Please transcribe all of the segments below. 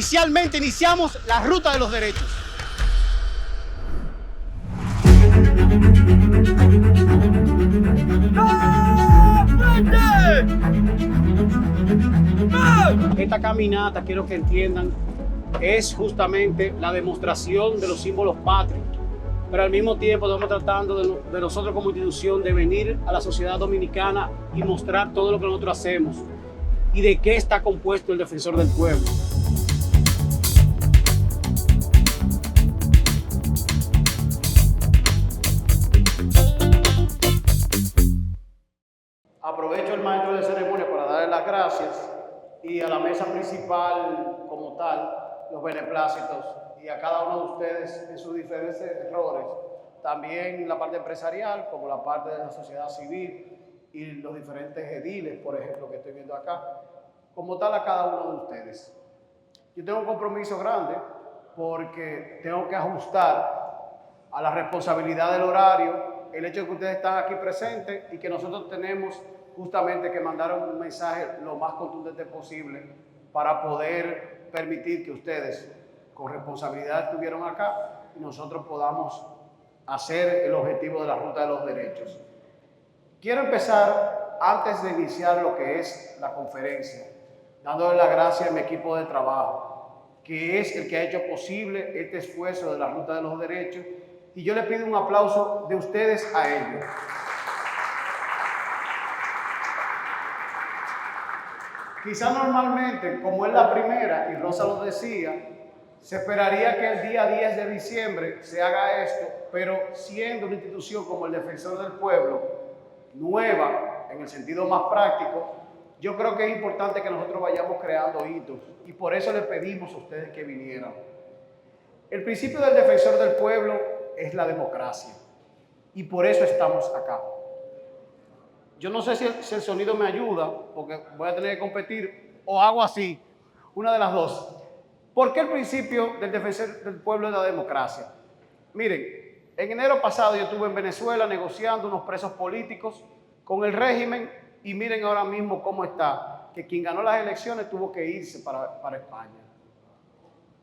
oficialmente iniciamos la ruta de los derechos. Esta caminata, quiero que entiendan, es justamente la demostración de los símbolos patrios, pero al mismo tiempo estamos tratando de nosotros como institución de venir a la sociedad dominicana y mostrar todo lo que nosotros hacemos y de qué está compuesto el defensor del pueblo. Aprovecho el maestro de ceremonia para darle las gracias y a la mesa principal como tal, los beneplácitos y a cada uno de ustedes en sus diferentes roles, también la parte empresarial como la parte de la sociedad civil y los diferentes ediles, por ejemplo, que estoy viendo acá, como tal a cada uno de ustedes. Yo tengo un compromiso grande porque tengo que ajustar a la responsabilidad del horario el hecho de que ustedes están aquí presentes y que nosotros tenemos justamente que mandar un mensaje lo más contundente posible para poder permitir que ustedes con responsabilidad estuvieron acá y nosotros podamos hacer el objetivo de la ruta de los derechos. Quiero empezar, antes de iniciar lo que es la conferencia, dándole las gracias a mi equipo de trabajo, que es el que ha hecho posible este esfuerzo de la ruta de los derechos, y yo le pido un aplauso de ustedes a ellos. Quizá normalmente, como es la primera, y Rosa lo decía, se esperaría que el día 10 de diciembre se haga esto, pero siendo una institución como el Defensor del Pueblo, nueva en el sentido más práctico, yo creo que es importante que nosotros vayamos creando hitos y por eso les pedimos a ustedes que vinieran. El principio del Defensor del Pueblo es la democracia y por eso estamos acá. Yo no sé si el sonido me ayuda, porque voy a tener que competir, o hago así, una de las dos. ¿Por qué el principio del Defensor del Pueblo es la democracia? Miren, en enero pasado yo estuve en Venezuela negociando unos presos políticos con el régimen y miren ahora mismo cómo está, que quien ganó las elecciones tuvo que irse para España.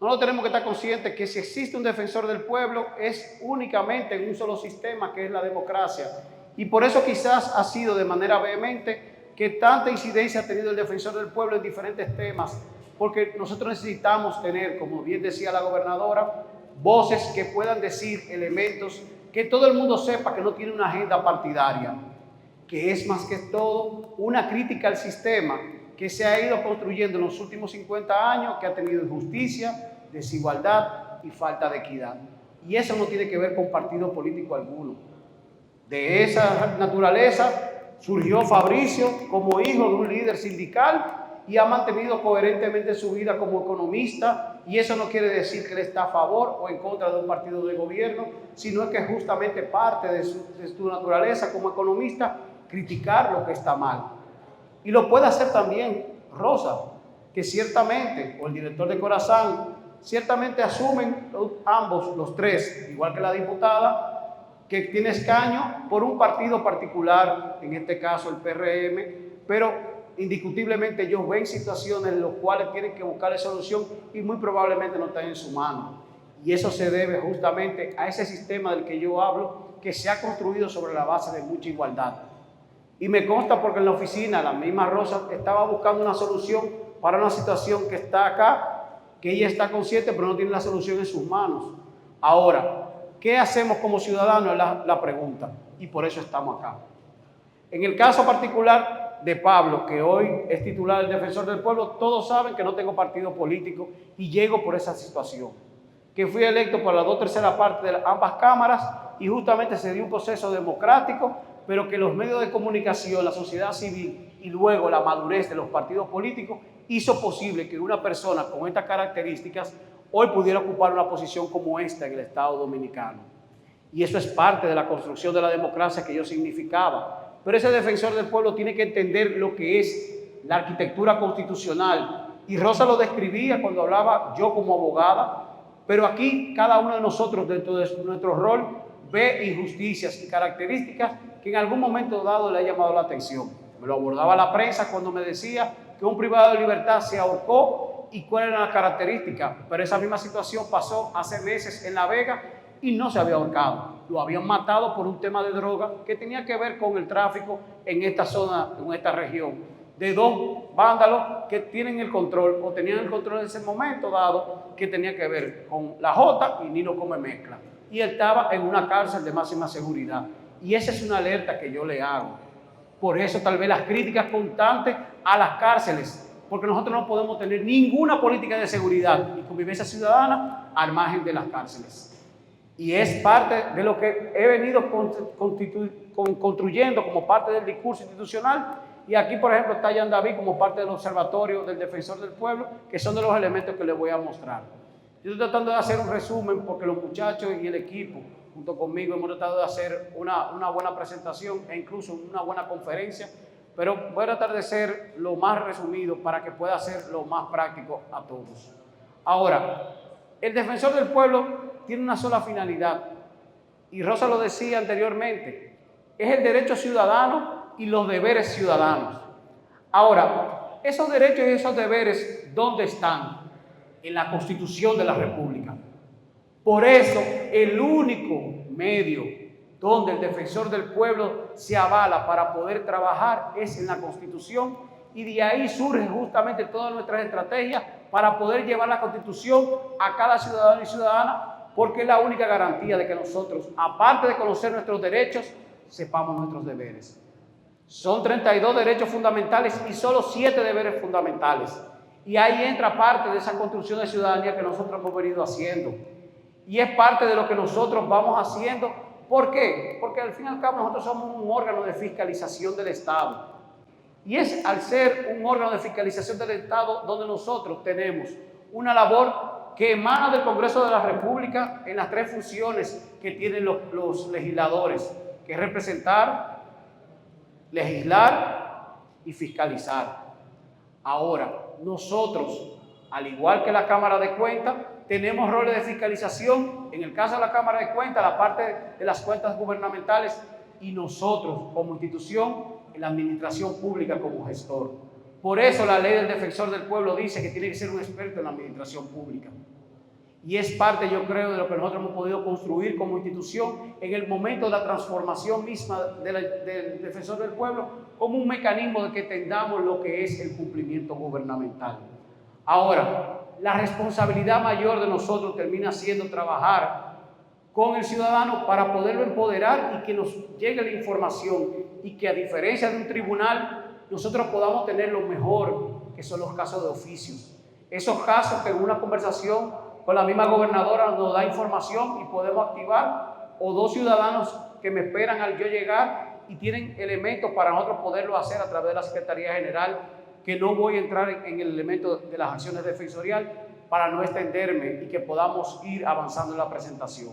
Nosotros tenemos que estar conscientes que si existe un defensor del pueblo es únicamente en un solo sistema, que es la democracia. Y por eso quizás ha sido de manera vehemente que tanta incidencia ha tenido el defensor del pueblo en diferentes temas, porque nosotros necesitamos tener, como bien decía la gobernadora, voces que puedan decir elementos que todo el mundo sepa que no tiene una agenda partidaria, que es más que todo una crítica al sistema que se ha ido construyendo en los últimos 50 años, que ha tenido injusticia, desigualdad y falta de equidad. Y eso no tiene que ver con partido político alguno. De esa naturaleza surgió Fabricio como hijo de un líder sindical y ha mantenido coherentemente su vida como economista, y eso no quiere decir que él está a favor o en contra de un partido de gobierno, sino que justamente parte de su naturaleza como economista criticar lo que está mal. Y lo puede hacer también Rosa, que ciertamente, o el director de Corazán, ciertamente asumen ambos, los tres, igual que la diputada, que tiene escaño por un partido particular, en este caso el PRM, pero indiscutiblemente ellos ven situaciones en las cuales tienen que buscar solución y muy probablemente no están en su mano. Y eso se debe justamente a ese sistema del que yo hablo, que se ha construido sobre la base de mucha igualdad. Y me consta porque en la oficina la misma Rosa estaba buscando una solución para una situación que está acá, que ella está consciente pero no tiene la solución en sus manos. Ahora, ¿qué hacemos como ciudadanos? Es la pregunta, y por eso estamos acá. En el caso particular de Pablo, que hoy es titular del Defensor del Pueblo, todos saben que no tengo partido político y llego por esa situación, que fui electo por las 2/3 partes de ambas cámaras y justamente se dio un proceso democrático, pero que los medios de comunicación, la sociedad civil y luego la madurez de los partidos políticos hizo posible que una persona con estas características hoy pudiera ocupar una posición como esta en el Estado Dominicano. Y eso es parte de la construcción de la democracia que yo significaba. Pero ese defensor del pueblo tiene que entender lo que es la arquitectura constitucional. Y Rosa lo describía cuando hablaba yo como abogada, pero aquí cada uno de nosotros dentro de nuestro rol ve injusticias y características que en algún momento dado le ha llamado la atención. Me lo abordaba la prensa cuando me decía que un privado de libertad se ahorcó y cuál era la característica. Pero esa misma situación pasó hace meses en La Vega y no se había ahorcado. Lo habían matado por un tema de droga que tenía que ver con el tráfico en esta zona, en esta región, de dos vándalos que tienen el control o tenían el control en ese momento dado que tenía que ver con la Jota y Nino Come Mezcla. Y él estaba en una cárcel de máxima seguridad. Y esa es una alerta que yo le hago. Por eso tal vez las críticas constantes a las cárceles, porque nosotros no podemos tener ninguna política de seguridad y convivencia ciudadana al margen de las cárceles. Y es parte de lo que he venido construyendo como parte del discurso institucional. Y aquí, por ejemplo, está Jan David como parte del Observatorio del Defensor del Pueblo, que son de los elementos que les voy a mostrar. Yo estoy tratando de hacer un resumen porque los muchachos y el equipo, junto conmigo, hemos tratado de hacer una buena presentación e incluso una buena conferencia, pero voy a tratar de ser lo más resumido para que pueda ser lo más práctico a todos. Ahora, el Defensor del Pueblo tiene una sola finalidad, y Rosa lo decía anteriormente, es el derecho ciudadano y los deberes ciudadanos. Ahora, esos derechos y esos deberes, ¿dónde están? En la Constitución de la República. Por eso, el único medio donde el Defensor del Pueblo se avala para poder trabajar es en la Constitución, y de ahí surge justamente todas nuestras estrategias para poder llevar la Constitución a cada ciudadano y ciudadana, porque es la única garantía de que nosotros, aparte de conocer nuestros derechos, sepamos nuestros deberes. Son 32 derechos fundamentales y solo 7 deberes fundamentales. Y ahí entra parte de esa construcción de ciudadanía que nosotros hemos venido haciendo. Y es parte de lo que nosotros vamos haciendo. ¿Por qué? Porque al fin y al cabo nosotros somos un órgano de fiscalización del Estado. Y es al ser un órgano de fiscalización del Estado donde nosotros tenemos una labor que emana del Congreso de la República en las 3 funciones que tienen los legisladores, que es representar, legislar y fiscalizar. Ahora, nosotros, al igual que la Cámara de Cuentas, tenemos roles de fiscalización. En el caso de la Cámara de Cuentas, la parte de las cuentas gubernamentales, y nosotros como institución, en la administración pública como gestor. Por eso la ley del Defensor del Pueblo dice que tiene que ser un experto en la administración pública. Y es parte, yo creo, de lo que nosotros hemos podido construir como institución en el momento de la transformación misma del Defensor del Pueblo, como un mecanismo de que entendamos lo que es el cumplimiento gubernamental. Ahora, la responsabilidad mayor de nosotros termina siendo trabajar con el ciudadano para poderlo empoderar y que nos llegue la información, y que, a diferencia de un tribunal, nosotros podamos tener lo mejor, que son los casos de oficios. Esos casos que en una conversación con la misma gobernadora nos da información y podemos activar, o 2 ciudadanos que me esperan al yo llegar y tienen elementos para nosotros poderlo hacer a través de la Secretaría General, que no voy a entrar en el elemento de las acciones defensoriales para no extenderme y que podamos ir avanzando en la presentación.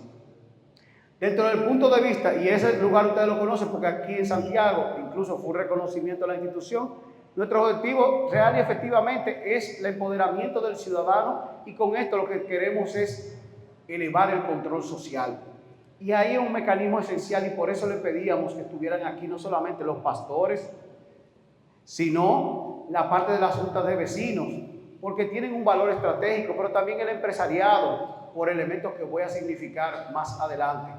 Dentro del punto de vista, y ese lugar ustedes lo conocen porque aquí en Santiago incluso fue un reconocimiento de la institución, nuestro objetivo real y efectivamente es el empoderamiento del ciudadano, y con esto lo que queremos es elevar el control social. Y ahí es un mecanismo esencial, y por eso le pedíamos que estuvieran aquí no solamente los pastores, sino la parte de las juntas de vecinos, porque tienen un valor estratégico, pero también el empresariado, por elementos que voy a significar más adelante,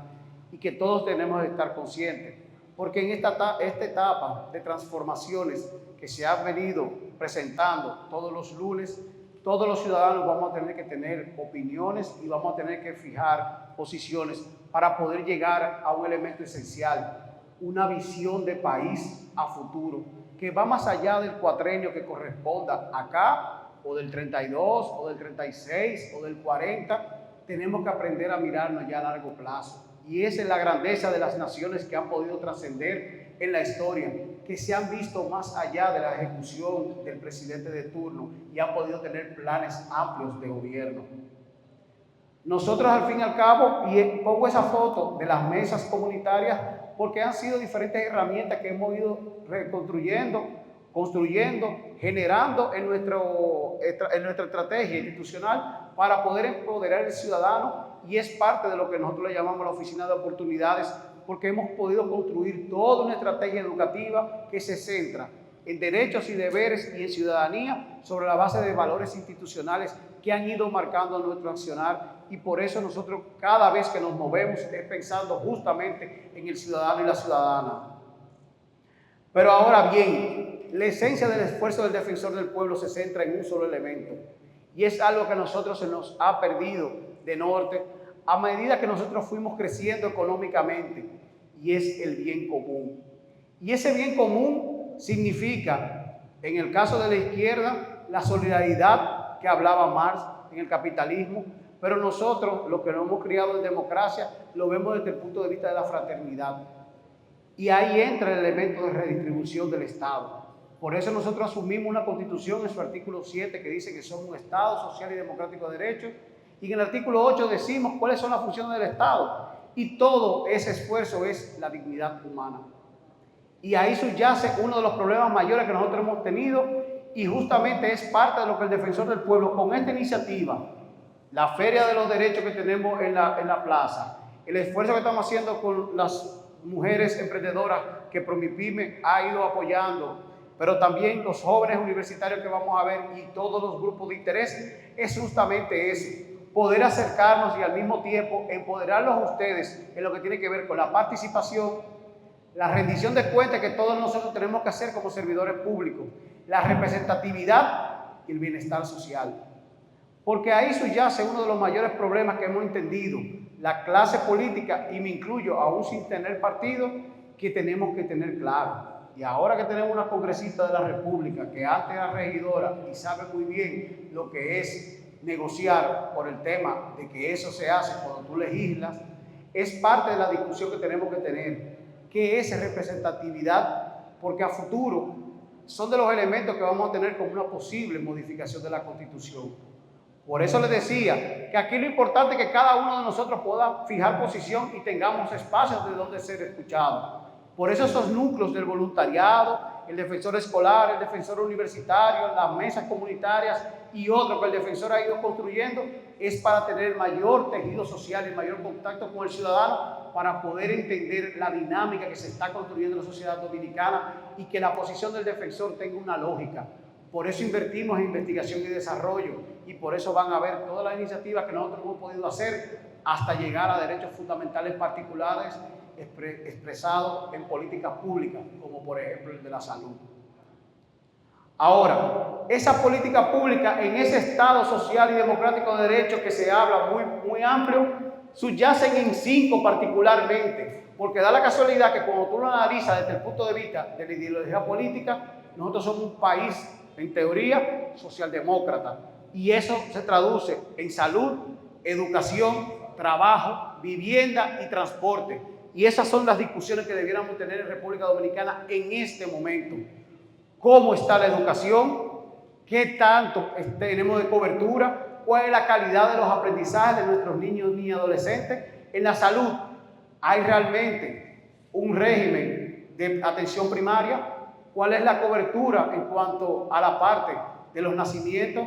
y que todos tenemos que estar conscientes, porque en esta etapa de transformaciones que se han venido presentando todos los lunes, todos los ciudadanos vamos a tener que tener opiniones y vamos a tener que fijar posiciones para poder llegar a un elemento esencial, una visión de país a futuro, que va más allá del cuatrenio que corresponda acá, o del 32, o del 36, o del 40. Tenemos que aprender a mirarnos ya a largo plazo. Y esa es la grandeza de las naciones que han podido trascender en la historia, que se han visto más allá de la ejecución del presidente de turno y han podido tener planes amplios de gobierno. Nosotros, al fin y al cabo, y pongo esa foto de las mesas comunitarias porque han sido diferentes herramientas que hemos ido reconstruyendo, construyendo, generando en nuestra estrategia institucional para poder empoderar al ciudadano, y es parte de lo que nosotros le llamamos la oficina de oportunidades, porque hemos podido construir toda una estrategia educativa que se centra en derechos y deberes y en ciudadanía sobre la base de valores institucionales que han ido marcando nuestro accionar, y por eso nosotros cada vez que nos movemos es pensando justamente en el ciudadano y la ciudadana. Pero ahora bien, la esencia del esfuerzo del defensor del pueblo se centra en un solo elemento, y es algo que a nosotros se nos ha perdido de norte a medida que nosotros fuimos creciendo económicamente, y es el bien común. Y ese bien común significa, en el caso de la izquierda, la solidaridad que hablaba Marx en el capitalismo, pero nosotros, los que nos hemos criado en democracia, lo vemos desde el punto de vista de la fraternidad. Y ahí entra el elemento de redistribución del Estado. Por eso nosotros asumimos una Constitución en su artículo 7 que dice que somos un Estado social y democrático de derecho, y en el artículo 8 decimos cuáles son las funciones del Estado, y todo ese esfuerzo es la dignidad humana. Y ahí subyace uno de los problemas mayores que nosotros hemos tenido, y justamente es parte de lo que el defensor del pueblo, con esta iniciativa, la Feria de los Derechos que tenemos en la plaza, el esfuerzo que estamos haciendo con las mujeres emprendedoras que Promipyme ha ido apoyando, pero también los jóvenes universitarios que vamos a ver y todos los grupos de interés, es justamente eso, poder acercarnos y al mismo tiempo empoderarlos a ustedes en lo que tiene que ver con la participación, la rendición de cuentas que todos nosotros tenemos que hacer como servidores públicos, la representatividad y el bienestar social. Porque ahí subyace uno de los mayores problemas que hemos entendido, la clase política, y me incluyo aún sin tener partido, que tenemos que tener claro. Y ahora que tenemos una congresista de la República que antes era regidora y sabe muy bien lo que es negociar por el tema de que eso se hace cuando tú legislas, es parte de la discusión que tenemos que tener, que es representatividad, porque a futuro son de los elementos que vamos a tener como una posible modificación de la Constitución. Por eso les decía que aquí lo importante es que cada uno de nosotros pueda fijar posición y tengamos espacios de donde ser escuchados. Por eso esos núcleos del voluntariado, el defensor escolar, el defensor universitario, las mesas comunitarias y otros que el defensor ha ido construyendo, es para tener el mayor tejido social, el mayor contacto con el ciudadano, para poder entender la dinámica que se está construyendo en la sociedad dominicana y que la posición del defensor tenga una lógica. Por eso invertimos en investigación y desarrollo, y por eso van a ver todas las iniciativas que nosotros hemos podido hacer hasta llegar a derechos fundamentales particulares expresados en políticas públicas, como por ejemplo el de la salud. Ahora, esa política pública en ese Estado social y democrático de derecho que se habla muy amplio, subyacen en 5 particularmente, porque da la casualidad que cuando tú lo analizas desde el punto de vista de la ideología política, nosotros somos un país, en teoría, socialdemócrata, y eso se traduce en salud, educación, trabajo, vivienda y transporte. Y esas son las discusiones que debiéramos tener en República Dominicana en este momento. ¿Cómo está la educación? ¿Qué tanto tenemos de cobertura? ¿Cuál es la calidad de los aprendizajes de nuestros niños y adolescentes? En la salud, ¿hay realmente un régimen de atención primaria? ¿Cuál es la cobertura en cuanto a la parte de los nacimientos?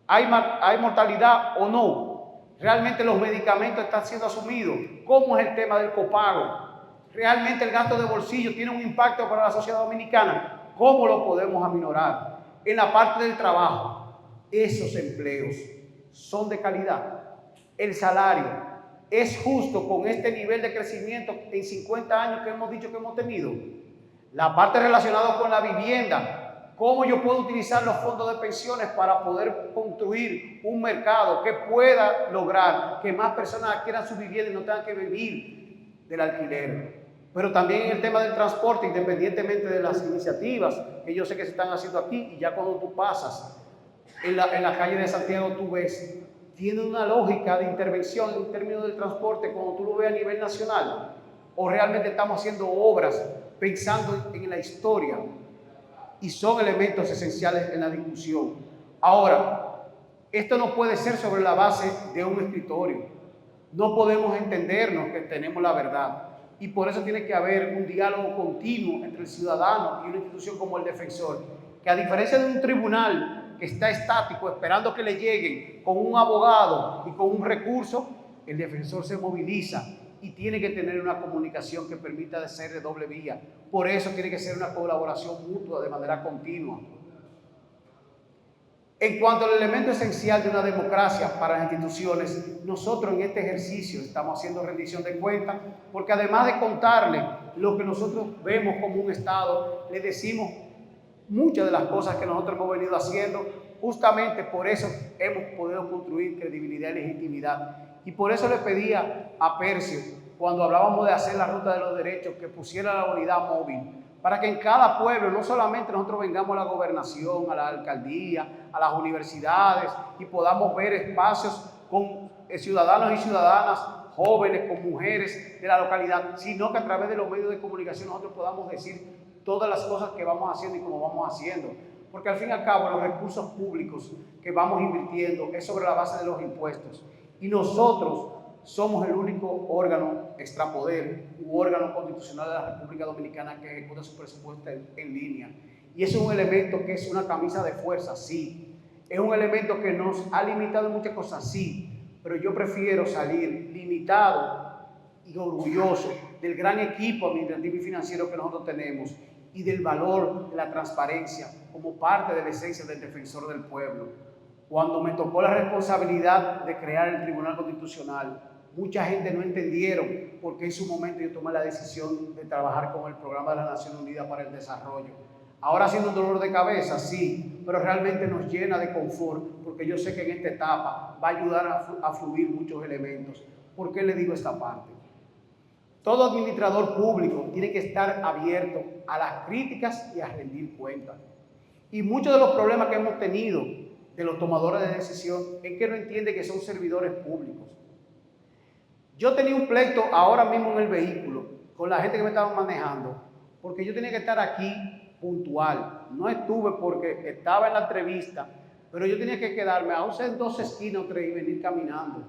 ¿Hay mortalidad o no? ¿Realmente los medicamentos están siendo asumidos? ¿Cómo es el tema del copago? ¿Realmente el gasto de bolsillo tiene un impacto para la sociedad dominicana? ¿Cómo lo podemos aminorar? En la parte del trabajo, esos empleos son de calidad. El salario es justo con este nivel de crecimiento en 50 años que hemos dicho que hemos tenido. La parte relacionada con la vivienda, cómo yo puedo utilizar los fondos de pensiones para poder construir un mercado que pueda lograr que más personas adquieran su vivienda y no tengan que vivir del alquiler. Pero también en el tema del transporte, independientemente de las iniciativas que yo sé que se están haciendo aquí, y ya cuando tú pasas en la calle de Santiago, tú ves, tiene una lógica de intervención en términos del transporte cuando tú lo ves a nivel nacional, o realmente estamos haciendo obras pensando en la historia, y son elementos esenciales en la discusión. Ahora, esto no puede ser sobre la base de un escritorio. No podemos entendernos que tenemos la verdad. Y por eso tiene que haber un diálogo continuo entre el ciudadano y una institución como el defensor, que a diferencia de un tribunal que está estático esperando que le lleguen con un abogado y con un recurso, el defensor se moviliza y tiene que tener una comunicación que permita de ser de doble vía. Por eso tiene que ser una colaboración mutua de manera continua. En cuanto al elemento esencial de una democracia para las instituciones, nosotros en este ejercicio estamos haciendo rendición de cuentas, porque además de contarle lo que nosotros vemos como un Estado, le decimos muchas de las cosas que nosotros hemos venido haciendo. Justamente por eso hemos podido construir credibilidad y legitimidad. Y por eso le pedía a Percio, cuando hablábamos de hacer la ruta de los derechos, que pusiera la unidad móvil, para que en cada pueblo no solamente nosotros vengamos a la gobernación, a la alcaldía, a las universidades y podamos ver espacios con ciudadanos y ciudadanas, jóvenes, con mujeres de la localidad, sino que a través de los medios de comunicación nosotros podamos decir todas las cosas que vamos haciendo y cómo vamos haciendo. Porque al fin y al cabo los recursos públicos que vamos invirtiendo es sobre la base de los impuestos. Y nosotros somos el único órgano extrapoder u órgano constitucional de la República Dominicana que ejecuta su presupuesto en línea. Y eso es un elemento que es una camisa de fuerza, sí. Es un elemento que nos ha limitado en muchas cosas, sí. Pero yo prefiero salir limitado y orgulloso del gran equipo administrativo y financiero que nosotros tenemos y del valor de la transparencia como parte de la esencia del defensor del pueblo. Cuando me tocó la responsabilidad de crear el Tribunal Constitucional, mucha gente no entendieron por qué en su momento yo tomé la decisión de trabajar con el Programa de las Naciones Unidas para el Desarrollo. Ahora siendo un dolor de cabeza, sí, pero realmente nos llena de confort, porque yo sé que en esta etapa va a ayudar a fluir muchos elementos. ¿Por qué le digo esta parte? Todo administrador público tiene que estar abierto a las críticas y a rendir cuentas. Y muchos de los problemas que hemos tenido de los tomadores de decisión es que no entienden que son servidores públicos. Yo tenía un pleito ahora mismo en el vehículo con la gente que me estaba manejando, porque yo tenía que estar aquí puntual. No estuve porque estaba en la entrevista, pero yo tenía que quedarme a usar 2 esquinas o 3 y venir caminando,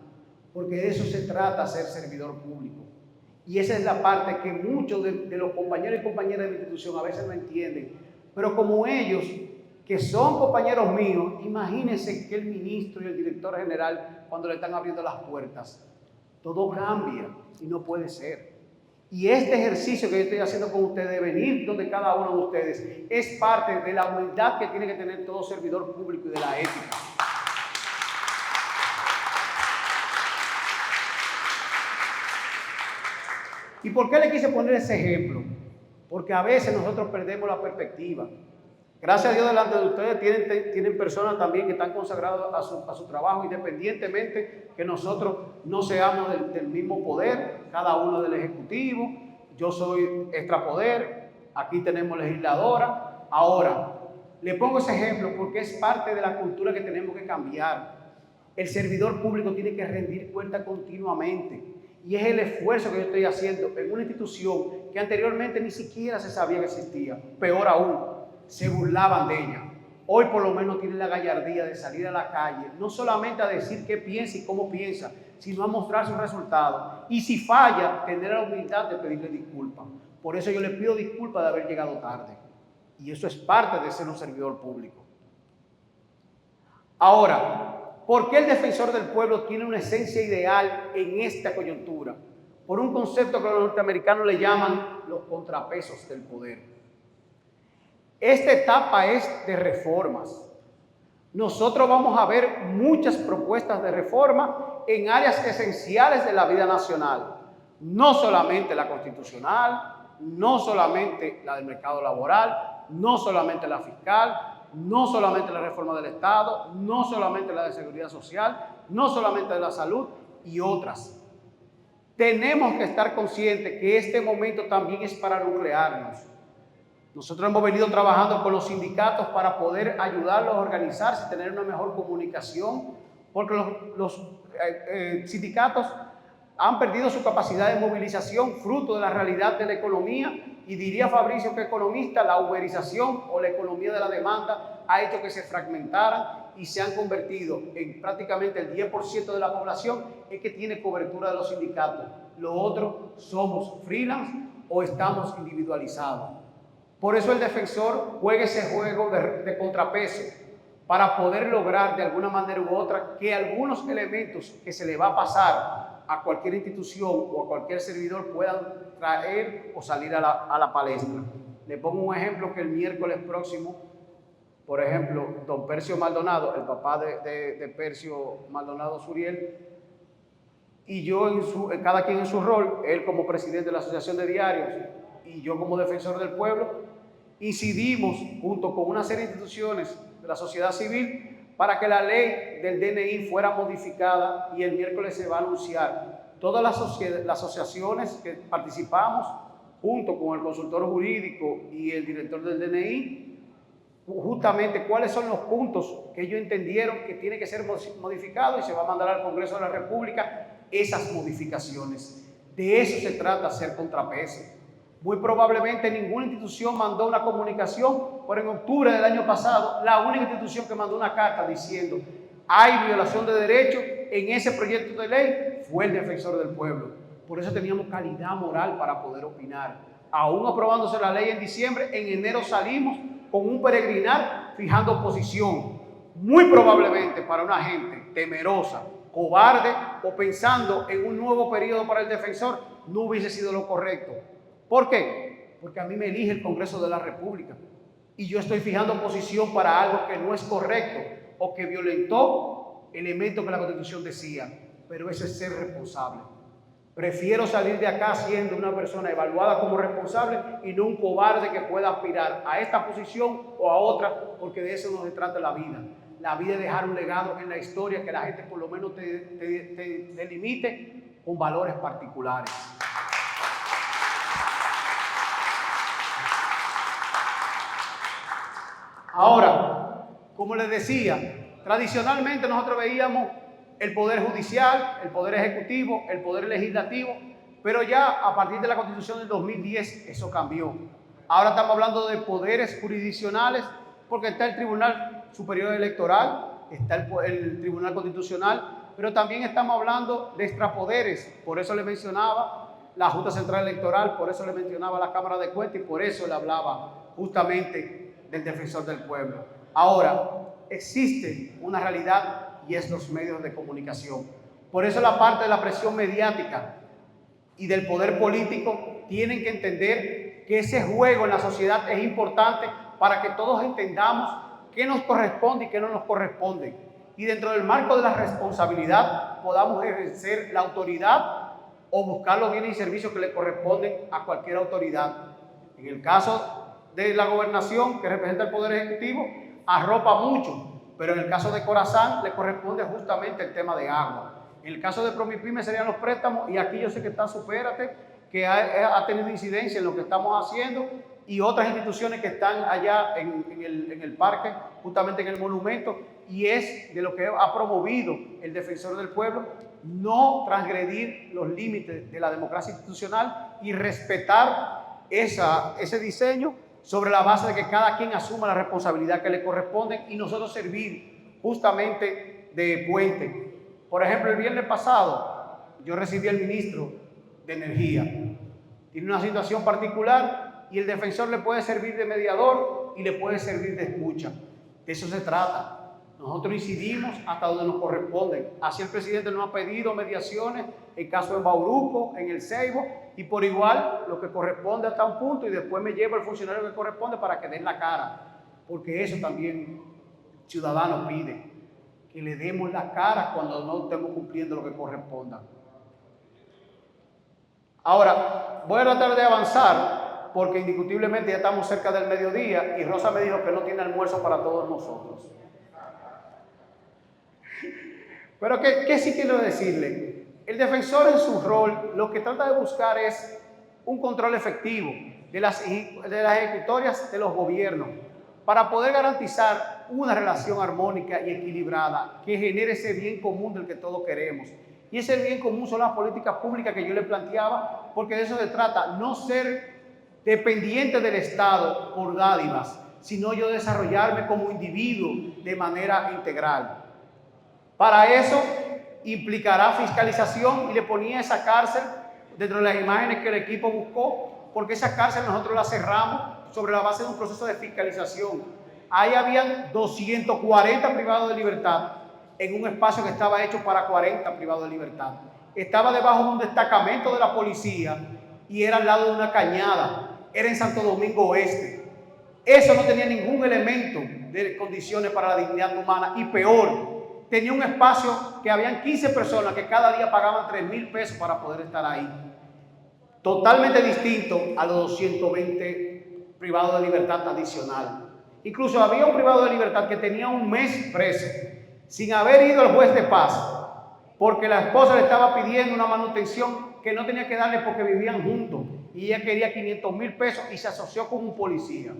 porque de eso se trata, ser servidor público. Y esa es la parte que muchos de los compañeros y compañeras de la institución a veces no entienden. Pero como ellos, que son compañeros míos, imagínense que el ministro y el director general, cuando le están abriendo las puertas, todo cambia y no puede ser. Y este ejercicio que yo estoy haciendo con ustedes, de venir donde cada uno de ustedes, es parte de la humildad que tiene que tener todo servidor público y de la ética. ¿Y por qué le quise poner ese ejemplo? Porque a veces nosotros perdemos la perspectiva. Gracias a Dios, delante de ustedes tienen personas también que están consagradas a su trabajo, independientemente que nosotros no seamos del mismo poder, cada uno del Ejecutivo. Yo soy extrapoder, aquí tenemos legisladora. Ahora, le pongo ese ejemplo porque es parte de la cultura que tenemos que cambiar. El servidor público tiene que rendir cuenta continuamente. Y es el esfuerzo que yo estoy haciendo en una institución que anteriormente ni siquiera se sabía que existía. Peor aún, se burlaban de ella. Hoy por lo menos tiene la gallardía de salir a la calle, no solamente a decir qué piensa y cómo piensa, sino a mostrar sus resultados. Y si falla, tener la humildad de pedirle disculpas. Por eso yo le pido disculpas de haber llegado tarde. Y eso es parte de ser un servidor público. Ahora, ¿por qué el defensor del pueblo tiene una esencia ideal en esta coyuntura? Por un concepto que los norteamericanos le llaman los contrapesos del poder. Esta etapa es de reformas. Nosotros vamos a ver muchas propuestas de reforma en áreas esenciales de la vida nacional. No solamente la constitucional, no solamente la del mercado laboral, no solamente la fiscal, no solamente la reforma del Estado, no solamente la de seguridad social, no solamente de la salud y otras. Tenemos que estar conscientes que este momento también es para nuclearnos. Nosotros hemos venido trabajando con los sindicatos para poder ayudarlos a organizarse y tener una mejor comunicación, porque los sindicatos han perdido su capacidad de movilización fruto de la realidad de la economía, y diría Fabricio, que economista, la uberización o la economía de la demanda ha hecho que se fragmentaran y se han convertido en prácticamente el 10% de la población es que tiene cobertura de los sindicatos. Lo otro somos freelance o estamos individualizados. Por eso el defensor juega ese juego de contrapeso para poder lograr de alguna manera u otra que algunos elementos que se le va a pasar a cualquier institución o a cualquier servidor puedan traer o salir a la palestra. Le pongo un ejemplo que el miércoles próximo, por ejemplo, don Percio Maldonado, el papá de Percio Maldonado Suriel, y yo, cada quien en su rol, él como presidente de la Asociación de Diarios y yo como defensor del pueblo, incidimos junto con una serie de instituciones de la sociedad civil para que la ley del DNI fuera modificada, y el miércoles se va a anunciar todas las asociaciones que participamos junto con el consultor jurídico y el director del DNI, justamente cuáles son los puntos que ellos entendieron que tienen que ser modificados, y se va a mandar al Congreso de la República esas modificaciones. De eso se trata, ser contrapeso. Muy probablemente ninguna institución mandó una comunicación, pero en octubre del año pasado, la única institución que mandó una carta diciendo hay violación de derechos en ese proyecto de ley fue el Defensor del Pueblo. Por eso teníamos calidad moral para poder opinar. Aún aprobándose la ley en diciembre, en enero salimos con un peregrinar fijando posición. Muy probablemente para una gente temerosa, cobarde o pensando en un nuevo periodo para el defensor, no hubiese sido lo correcto. ¿Por qué? Porque a mí me elige el Congreso de la República y yo estoy fijando posición para algo que no es correcto o que violentó elementos que la Constitución decía, pero eso es ser responsable. Prefiero salir de acá siendo una persona evaluada como responsable y no un cobarde que pueda aspirar a esta posición o a otra, porque de eso no se trata la vida. La vida es dejar un legado en la historia que la gente por lo menos te delimite con valores particulares. Ahora, como les decía, tradicionalmente nosotros veíamos el Poder Judicial, el Poder Ejecutivo, el Poder Legislativo, pero ya a partir de la Constitución del 2010 eso cambió. Ahora estamos hablando de poderes jurisdiccionales porque está el Tribunal Superior Electoral, está el Tribunal Constitucional, pero también estamos hablando de extrapoderes. Por eso le mencionaba la Junta Central Electoral, por eso le mencionaba la Cámara de Cuentas y por eso le hablaba justamente del Defensor del Pueblo. Ahora, existe una realidad y es los medios de comunicación. Por eso la parte de la presión mediática y del poder político tienen que entender que ese juego en la sociedad es importante para que todos entendamos qué nos corresponde y qué no nos corresponde. Y dentro del marco de la responsabilidad podamos ejercer la autoridad o buscar los bienes y servicios que le corresponden a cualquier autoridad. En el caso de la gobernación, que representa el Poder Ejecutivo, arropa mucho. Pero en el caso de Corazán le corresponde justamente el tema de agua. En el caso de Promipyme serían los préstamos, y aquí yo sé que está Supérate, que ha tenido incidencia en lo que estamos haciendo, y otras instituciones que están allá en el parque, justamente en el monumento, y es de lo que ha promovido el Defensor del Pueblo, no transgredir los límites de la democracia institucional y respetar ese diseño sobre la base de que cada quien asuma la responsabilidad que le corresponde y nosotros servir justamente de puente. Por ejemplo, el viernes pasado yo recibí al ministro de Energía. Tiene una situación particular y el defensor le puede servir de mediador y le puede servir de escucha. De eso se trata. Nosotros incidimos hasta donde nos corresponden. Así el presidente nos ha pedido mediaciones, el caso en Bauruco, en el Ceibo, y por igual lo que corresponde hasta un punto, y después me llevo el funcionario que corresponde para que den la cara. Porque eso también el ciudadano pide, que le demos la cara cuando no estemos cumpliendo lo que corresponda. Ahora, voy a tratar de avanzar porque indiscutiblemente ya estamos cerca del mediodía y Rosa me dijo que no tiene almuerzo para todos nosotros. Pero ¿qué sí quiero decirle? El defensor en su rol lo que trata de buscar es un control efectivo de las ejecutorias de los gobiernos para poder garantizar una relación armónica y equilibrada que genere ese bien común del que todos queremos. Y ese bien común son las políticas públicas que yo le planteaba, porque de eso se trata, no ser dependiente del Estado por dádivas, sino yo desarrollarme como individuo de manera integral. Para eso implicará fiscalización y le ponía esa cárcel dentro de las imágenes que el equipo buscó, porque esa cárcel nosotros la cerramos sobre la base de un proceso de fiscalización. Ahí habían 240 privados de libertad en un espacio que estaba hecho para 40 privados de libertad. estaba debajo de un destacamento de la policía y era al lado de una cañada, era en Santo Domingo Oeste. Eso no tenía ningún elemento de condiciones para la dignidad humana y peor, tenía un espacio que habían 15 personas que cada día pagaban 3,000 pesos para poder estar ahí. Totalmente distinto a los 220 privados de libertad adicional. Incluso había un privado de libertad que tenía un mes preso, sin haber ido al juez de paz, porque la esposa le estaba pidiendo una manutención que no tenía que darle porque vivían juntos y ella quería 500,000 pesos y se asoció con un policía.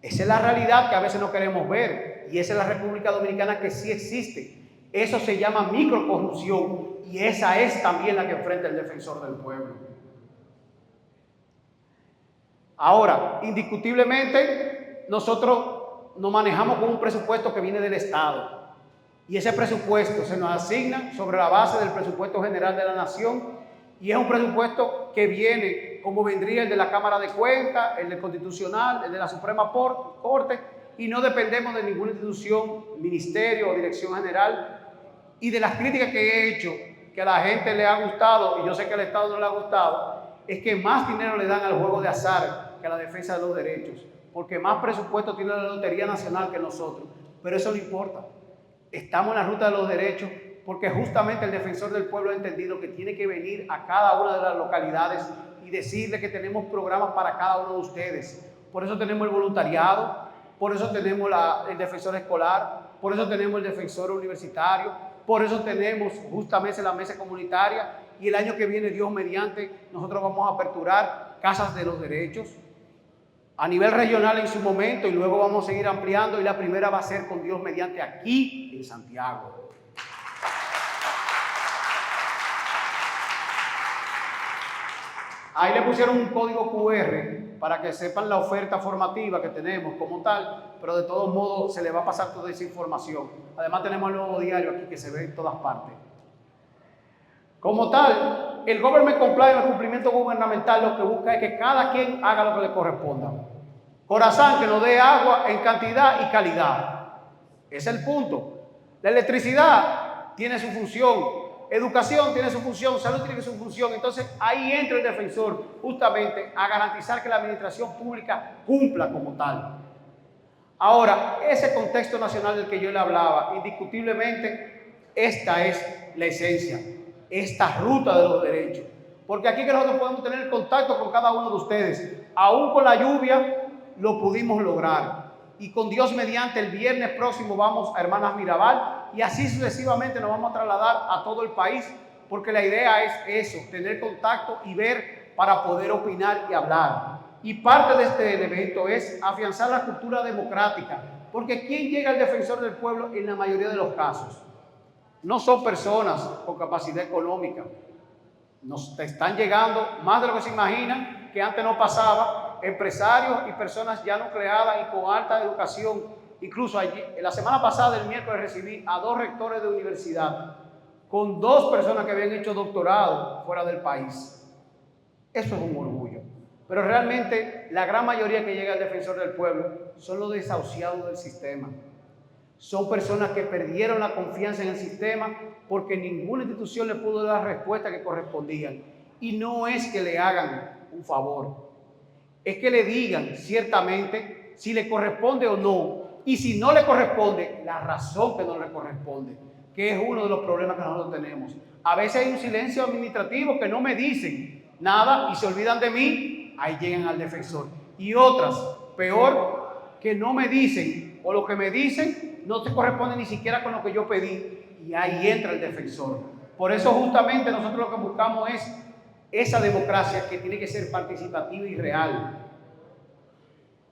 Esa es la realidad que a veces no queremos ver y esa es la República Dominicana que sí existe. Eso se llama microcorrupción y esa es también la que enfrenta el defensor del pueblo. Ahora, indiscutiblemente, nosotros nos manejamos con un presupuesto que viene del Estado. Y ese presupuesto se nos asigna sobre la base del presupuesto general de la nación y es un presupuesto que viene como vendría el de la Cámara de Cuentas, el del Constitucional, el de la Suprema Corte y no dependemos de ninguna institución, ministerio o dirección general. Y de las críticas que he hecho, que a la gente le ha gustado y yo sé que al Estado no le ha gustado, es que más dinero le dan al juego de azar que a la defensa de los derechos, porque más presupuesto tiene la Lotería Nacional que nosotros, pero eso no importa. Estamos en la ruta de los derechos porque justamente el defensor del pueblo ha entendido que tiene que venir a cada una de las localidades y decirle que tenemos programas para cada uno de ustedes. Por eso tenemos el voluntariado, por eso tenemos el defensor escolar, por eso tenemos el defensor universitario, por eso tenemos justamente la mesa comunitaria y el año que viene, Dios mediante, nosotros vamos a aperturar casas de los derechos a nivel regional en su momento y luego vamos a seguir ampliando y la primera va a ser con Dios mediante aquí en Santiago. Ahí le pusieron un código QR para que sepan la oferta formativa que tenemos como tal, pero de todos modos se le va a pasar toda esa información. Además tenemos el nuevo diario aquí que se ve en todas partes. Como tal, el Government Compliance, el cumplimiento gubernamental, lo que busca es que cada quien haga lo que le corresponda. Corazán, que nos dé agua en cantidad y calidad. Ese es el punto. La electricidad tiene su función, educación tiene su función, salud tiene su función. Entonces, ahí entra el defensor justamente a garantizar que la administración pública cumpla como tal. Ahora, ese contexto nacional del que yo le hablaba, indiscutiblemente, esta es la esencia. Esta ruta de los derechos, porque aquí que nosotros podemos tener contacto con cada uno de ustedes, aún con la lluvia lo pudimos lograr y con Dios mediante el viernes próximo vamos a Hermanas Mirabal y así sucesivamente nos vamos a trasladar a todo el país porque la idea es eso, tener contacto y ver para poder opinar y hablar y parte de este evento es afianzar la cultura democrática porque ¿quién llega al defensor del pueblo en la mayoría de los casos? No son personas con capacidad económica. Nos están llegando más de lo que se imaginan, que antes no pasaba, empresarios y personas ya nucleadas y con alta educación. Incluso la semana pasada, el miércoles, recibí a 2 rectores de universidad con 2 personas que habían hecho doctorado fuera del país. Eso es un orgullo. Pero realmente la gran mayoría que llega al defensor del pueblo son los desahuciados del sistema. Son personas que perdieron la confianza en el sistema porque ninguna institución le pudo dar la respuesta que correspondían. Y no es que le hagan un favor, es que le digan ciertamente si le corresponde o no. Y si no le corresponde, la razón que no le corresponde, que es uno de los problemas que nosotros tenemos. A veces hay un silencio administrativo que no me dicen nada y se olvidan de mí, ahí llegan al defensor. Y otras, peor, que no me dicen o lo que me dicen no te corresponde ni siquiera con lo que yo pedí y ahí entra el defensor. Por eso justamente nosotros lo que buscamos es esa democracia que tiene que ser participativa y real.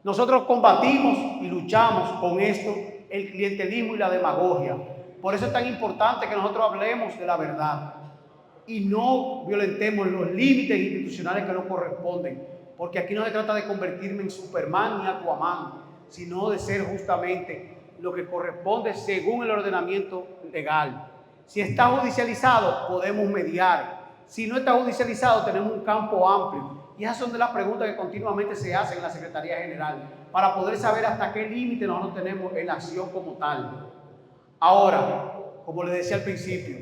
Nosotros combatimos y luchamos con esto, el clientelismo y la demagogia. Por eso es tan importante que nosotros hablemos de la verdad y no violentemos los límites institucionales que nos corresponden, porque aquí no se trata de convertirme en Superman ni Aquaman, sino de ser justamente lo que corresponde según el ordenamiento legal. Si está judicializado, podemos mediar. Si no está judicializado, tenemos un campo amplio. Y esas son de las preguntas que continuamente se hacen en la Secretaría General para poder saber hasta qué límite nosotros tenemos en la acción como tal. Ahora, como les decía al principio,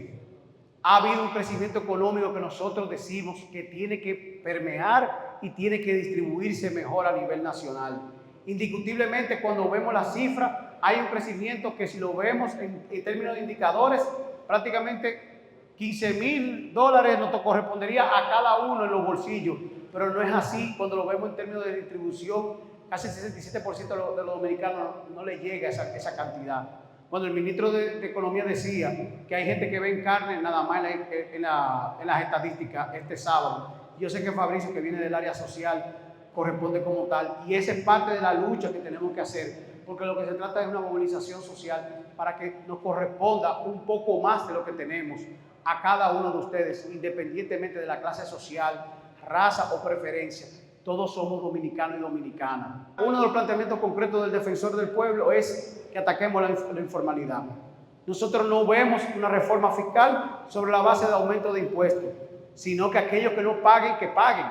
Ha habido un crecimiento económico que nosotros decimos que tiene que permear y tiene que distribuirse mejor a nivel nacional. Indiscutiblemente, cuando vemos las cifras, hay un crecimiento que, si lo vemos en términos de indicadores, prácticamente $15,000 nos correspondería a cada uno en los bolsillos, pero no es así. Cuando lo vemos en términos de distribución, casi el 67% de los dominicanos no le llega esa cantidad. Cuando el ministro de Economía decía que hay gente que ve en carne nada más en las estadísticas este sábado, yo sé que Fabricio, que viene del área social, corresponde como tal, y esa es parte de la lucha que tenemos que hacer, porque lo que se trata es una movilización social para que nos corresponda un poco más de lo que tenemos a cada uno de ustedes, independientemente de la clase social, raza o preferencia. Todos somos dominicanos y dominicanas. Uno de los planteamientos concretos del Defensor del Pueblo es que ataquemos la informalidad. Nosotros no vemos una reforma fiscal sobre la base de aumento de impuestos, sino que aquellos que no paguen, que paguen.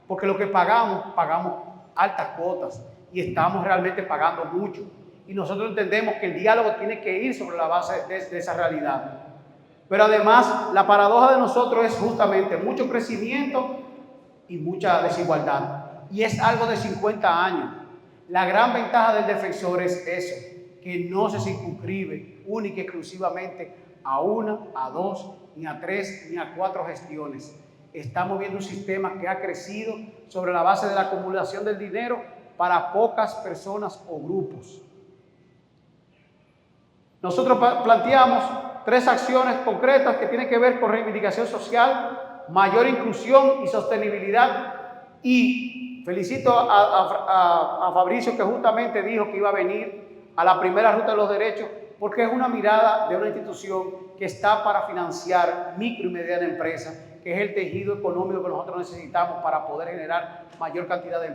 Porque lo que pagamos altas cuotas y estamos realmente pagando mucho. Y nosotros entendemos que el diálogo tiene que ir sobre la base de esa realidad. Pero además, la paradoja de nosotros es justamente mucho crecimiento y mucha desigualdad. Y es algo de 50 años. La gran ventaja del defensor es eso, que no se circunscribe única y exclusivamente a una, a dos, ni a tres, ni a cuatro gestiones. Estamos viendo un sistema que ha crecido sobre la base de la acumulación del dinero para pocas personas o grupos. Nosotros planteamos 3 acciones concretas que tienen que ver con reivindicación social, mayor inclusión y sostenibilidad. Y felicito a Fabricio, que justamente dijo que iba a venir a la primera ruta de los derechos, porque es una mirada de una institución que está para financiar micro y mediana empresas, que es el tejido económico que nosotros necesitamos para poder generar mayor cantidad de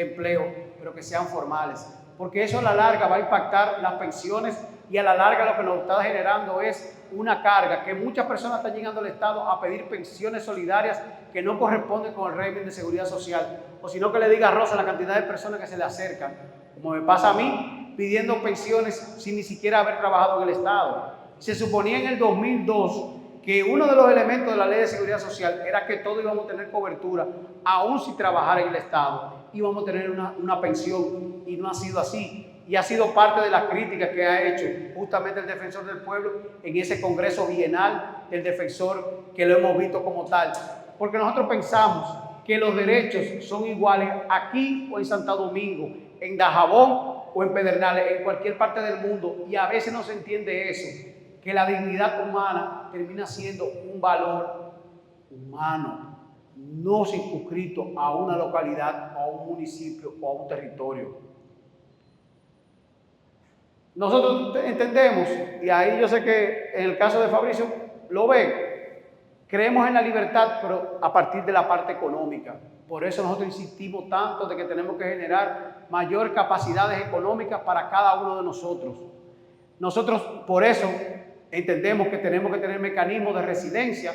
empleo, pero que sean formales. Porque eso a la larga va a impactar las pensiones y a la larga lo que nos está generando es una carga que muchas personas están llegando al Estado a pedir pensiones solidarias que no corresponden con el régimen de seguridad social. O si no, que le diga a Rosa la cantidad de personas que se le acercan, como me pasa a mí, pidiendo pensiones sin ni siquiera haber trabajado en el Estado. Se suponía en el 2002 que uno de los elementos de la Ley de Seguridad Social era que todos íbamos a tener cobertura, aún sin trabajar en el Estado, íbamos a tener una pensión, y no ha sido así. Y ha sido parte de las críticas que ha hecho justamente el Defensor del Pueblo en ese Congreso Bienal del Defensor, que lo hemos visto como tal. Porque nosotros pensamos que los derechos son iguales aquí o en Santo Domingo, en Dajabón o en Pedernales, en cualquier parte del mundo, y a veces no se entiende eso, que la dignidad humana termina siendo un valor humano, no circunscrito a una localidad, a un municipio o a un territorio. Nosotros entendemos, y ahí yo sé que en el caso de Fabricio lo ven, creemos en la libertad, pero a partir de la parte económica. Por eso nosotros insistimos tanto de que tenemos que generar mayor capacidades económicas para cada uno de nosotros. Nosotros por eso entendemos que tenemos que tener mecanismos de resiliencia.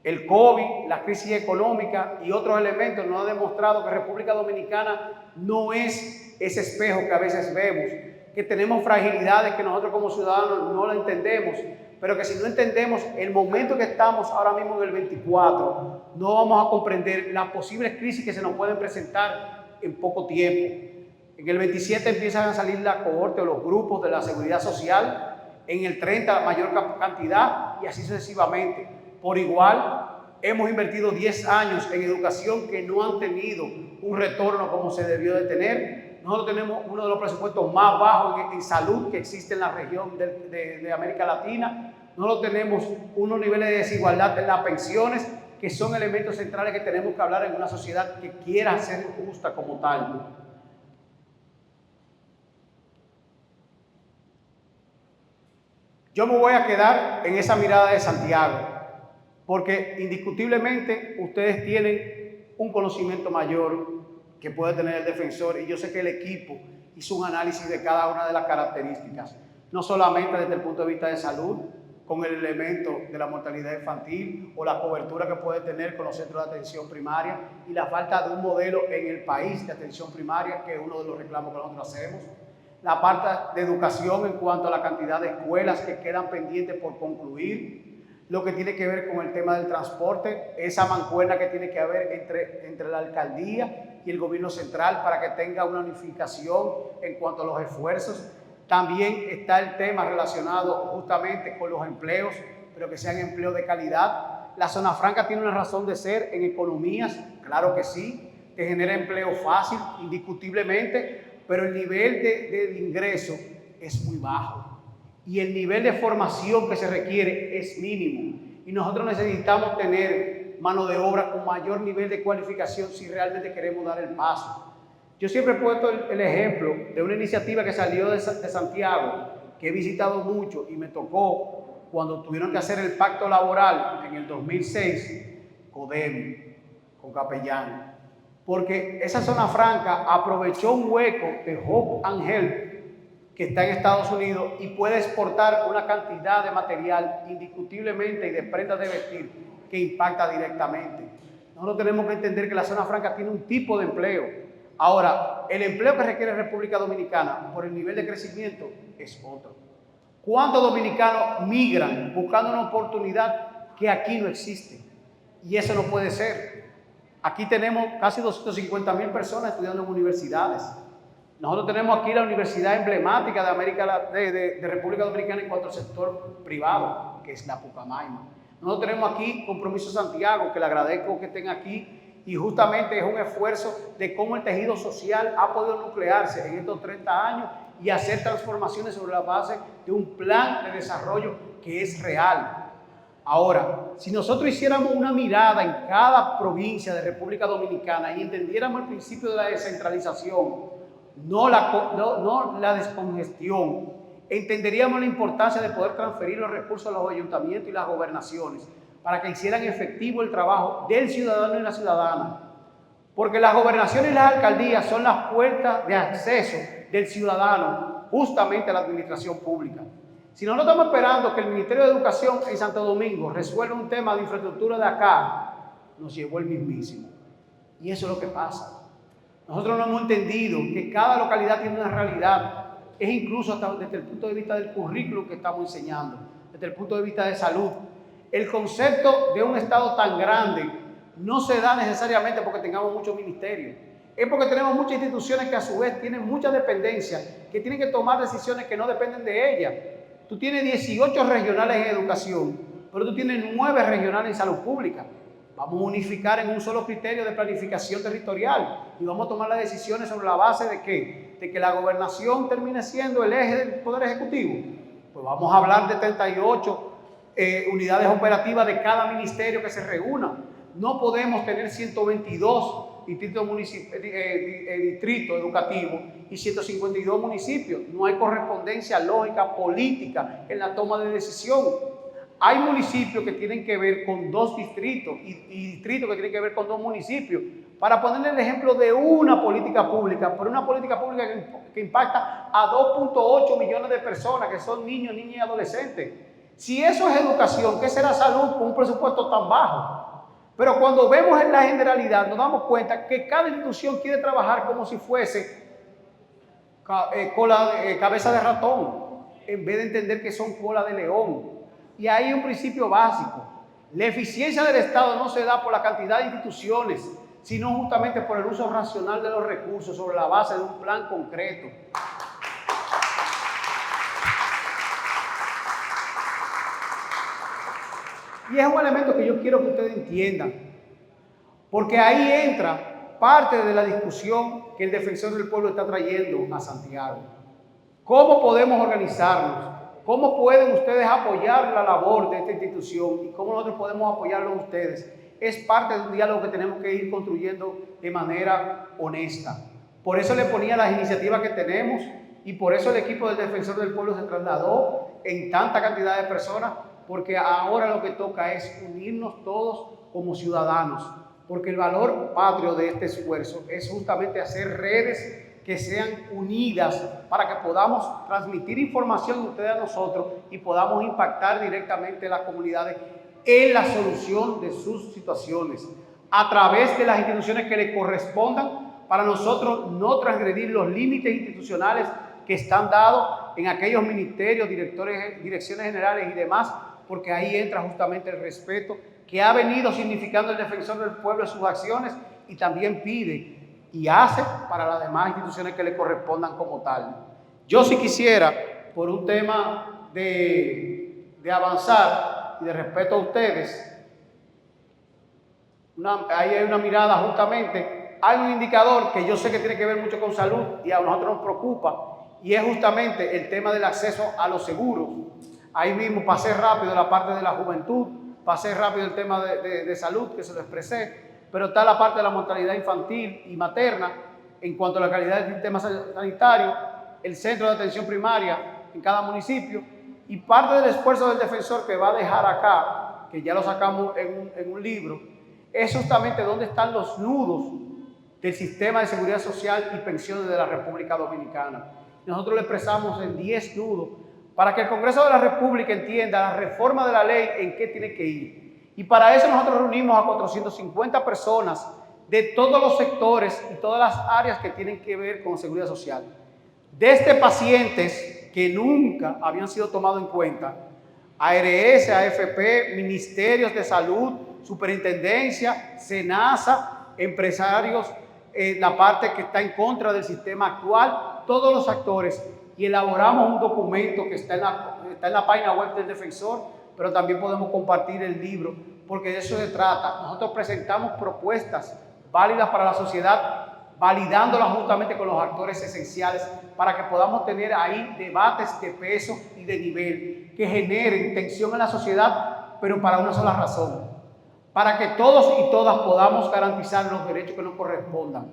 El COVID, la crisis económica y otros elementos nos han demostrado que República Dominicana no es ese espejo que a veces vemos, que tenemos fragilidades que nosotros como ciudadanos no la entendemos, pero que si no entendemos el momento que estamos ahora mismo en el 24, no vamos a comprender las posibles crisis que se nos pueden presentar en poco tiempo. En el 27 empiezan a salir la cohorte o los grupos de la seguridad social, en el 30 la mayor cantidad y así sucesivamente. Por igual, hemos invertido 10 años en educación que no han tenido un retorno como se debió de tener. Nosotros tenemos uno de los presupuestos más bajos en salud que existe en la región de América Latina. Nosotros tenemos unos niveles de desigualdad en las pensiones, que son elementos centrales que tenemos que hablar en una sociedad que quiera ser justa como tal. Yo me voy a quedar en esa mirada de Santiago, porque indiscutiblemente ustedes tienen un conocimiento mayor que puede tener el defensor, y yo sé que el equipo hizo un análisis de cada una de las características, no solamente desde el punto de vista de salud, con el elemento de la mortalidad infantil o la cobertura que puede tener con los centros de atención primaria y la falta de un modelo en el país de atención primaria, que es uno de los reclamos que nosotros hacemos. La parte de educación en cuanto a la cantidad de escuelas que quedan pendientes por concluir, lo que tiene que ver con el tema del transporte, esa mancuerna que tiene que haber entre la alcaldía y el gobierno central para que tenga una unificación en cuanto a los esfuerzos. También está el tema relacionado justamente con los empleos, pero que sean empleos de calidad. La zona franca tiene una razón de ser en economías, claro que sí, te genera empleo fácil, indiscutiblemente, pero el nivel de ingreso es muy bajo y el nivel de formación que se requiere es mínimo. Y nosotros necesitamos tener mano de obra con mayor nivel de cualificación si realmente queremos dar el paso. Yo siempre he puesto el ejemplo de una iniciativa que salió de Santiago, que he visitado mucho y me tocó cuando tuvieron que hacer el pacto laboral en el 2006, CODEM, con Capellán. Porque esa zona franca aprovechó un hueco de Hope and Help que está en Estados Unidos y puede exportar una cantidad de material indiscutiblemente y de prendas de vestir que impacta directamente. Nosotros tenemos que entender que la zona franca tiene un tipo de empleo. Ahora, el empleo que requiere República Dominicana por el nivel de crecimiento es otro. ¿Cuántos dominicanos migran buscando una oportunidad que aquí no existe? Y eso no puede ser. Aquí tenemos casi 250,000 personas estudiando en universidades. Nosotros tenemos aquí la universidad emblemática de de República Dominicana en cuanto al sector privado, que es la Pucamaima. Nosotros tenemos aquí Compromiso Santiago, que le agradezco que estén aquí, y justamente es un esfuerzo de cómo el tejido social ha podido nuclearse en estos 30 años y hacer transformaciones sobre la base de un plan de desarrollo que es real. Ahora, si nosotros hiciéramos una mirada en cada provincia de República Dominicana y entendiéramos el principio de la descentralización, no la descongestión, entenderíamos la importancia de poder transferir los recursos a los ayuntamientos y las gobernaciones para que hicieran efectivo el trabajo del ciudadano y la ciudadana. Porque las gobernaciones y las alcaldías son las puertas de acceso del ciudadano justamente a la administración pública. Si no estamos esperando que el Ministerio de Educación en Santo Domingo resuelva un tema de infraestructura de acá, nos llevó el mismísimo. Y eso es lo que pasa. Nosotros no hemos entendido que cada localidad tiene una realidad. Es incluso hasta desde el punto de vista del currículo que estamos enseñando, desde el punto de vista de salud. El concepto de un Estado tan grande no se da necesariamente porque tengamos muchos ministerios. Es porque tenemos muchas instituciones que a su vez tienen mucha dependencia, que tienen que tomar decisiones que no dependen de ellas. Tú tienes 18 regionales en educación, pero tú tienes 9 regionales en salud pública. Vamos a unificar en un solo criterio de planificación territorial y vamos a tomar las decisiones sobre la base de ¿qué? De que la gobernación termine siendo el eje del Poder Ejecutivo. Pues vamos a hablar de 38 unidades operativas de cada ministerio que se reúnan. No podemos tener 122 distritos educativos y 152 municipios. No hay correspondencia lógica, política en la toma de decisión. Hay municipios que tienen que ver con 2 distritos y distritos que tienen que ver con 2 municipios. Para ponerle el ejemplo de una política pública, pero una política pública que impacta a 2.8 millones de personas, que son niños, niñas y adolescentes. Si eso es educación, ¿qué será salud con un presupuesto tan bajo? Pero cuando vemos en la generalidad, nos damos cuenta que cada institución quiere trabajar como si fuese cabeza de ratón, en vez de entender que son cola de león. Y ahí hay un principio básico. La eficiencia del Estado no se da por la cantidad de instituciones, sino justamente por el uso racional de los recursos sobre la base de un plan concreto. Y es un elemento que yo quiero que ustedes entiendan, porque ahí entra parte de la discusión que el Defensor del Pueblo está trayendo a Santiago. ¿Cómo podemos organizarnos? ¿Cómo pueden ustedes apoyar la labor de esta institución? ¿Y cómo nosotros podemos apoyarlo a ustedes? Es parte de un diálogo que tenemos que ir construyendo de manera honesta. Por eso le ponía las iniciativas que tenemos y por eso el equipo del Defensor del Pueblo se trasladó en tanta cantidad de personas, porque ahora lo que toca es unirnos todos como ciudadanos, porque el valor patrio de este esfuerzo es justamente hacer redes que sean unidas para que podamos transmitir información de ustedes a nosotros y podamos impactar directamente a las comunidades en la solución de sus situaciones a través de las instituciones que le correspondan para nosotros no transgredir los límites institucionales que están dados en aquellos ministerios, direcciones generales y demás porque ahí entra justamente el respeto que ha venido significando el defensor del pueblo en sus acciones y también pide y hace para las demás instituciones que le correspondan como tal. Yo sí quisiera, por un tema de avanzar y de respeto a ustedes, ahí hay una mirada justamente, hay un indicador que yo sé que tiene que ver mucho con salud y a nosotros nos preocupa, y es justamente el tema del acceso a los seguros. Ahí mismo pasé rápido la parte de la juventud, pasé rápido el tema de salud, que se lo expresé, pero está la parte de la mortalidad infantil y materna en cuanto a la calidad del sistema sanitario, el centro de atención primaria en cada municipio, y parte del esfuerzo del defensor que va a dejar acá, que ya lo sacamos en un libro, es justamente dónde están los nudos del sistema de seguridad social y pensiones de la República Dominicana. Nosotros lo expresamos en 10 nudos para que el Congreso de la República entienda la reforma de la ley en qué tiene que ir. Y para eso nosotros reunimos a 450 personas de todos los sectores y todas las áreas que tienen que ver con seguridad social. Desde pacientes que nunca habían sido tomados en cuenta, ARS, AFP, ministerios de salud, superintendencia, SENASA, empresarios, la parte que está en contra del sistema actual, todos los actores, y elaboramos un documento que está en la página web del defensor, pero también podemos compartir el libro, porque de eso se trata. Nosotros presentamos propuestas válidas para la sociedad, validándolas justamente con los actores esenciales para que podamos tener ahí debates de peso y de nivel que generen tensión en la sociedad, pero para una sola razón, para que todos y todas podamos garantizar los derechos que nos correspondan.